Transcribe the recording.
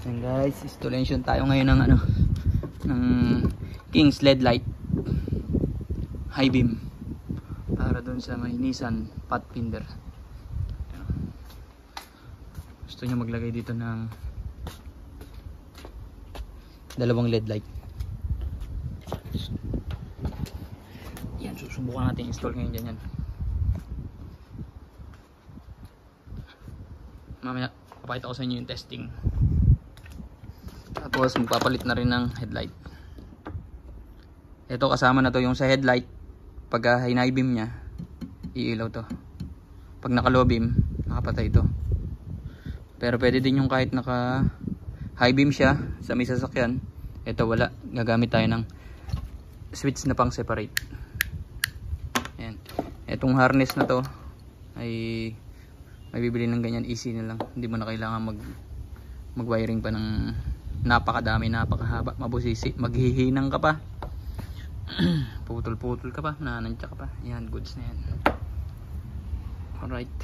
Yan guys, installation tayo ngayon ng ng King's LED light high beam para dun sa may Nissan Pathfinder. Gusto nyo maglagay dito ng dalawang LED light. Yan, susubukan natin install ngayon dyan yan. Mamaya papakita ko sa inyo yung testing. Tapos magpapalit na rin ng headlight. Ito kasama na to yung sa headlight. Pag high beam nya, iilaw to. Pag naka low beam, nakapatay to. Pero pwede din yung kahit naka high beam siya sa may sasakyan. Ito wala, gagamit tayo ng switch na pang separate. Ayan. Etong harness na to ay may bibili ng ganyan, easy na lang. Hindi mo na kailangan mag wiring pa ng napakadami, napakahaba, mabusisi, maghihinang ka pa. Putol-putol ka pa, nanantya ka pa. Yan, goods na yan. Alright.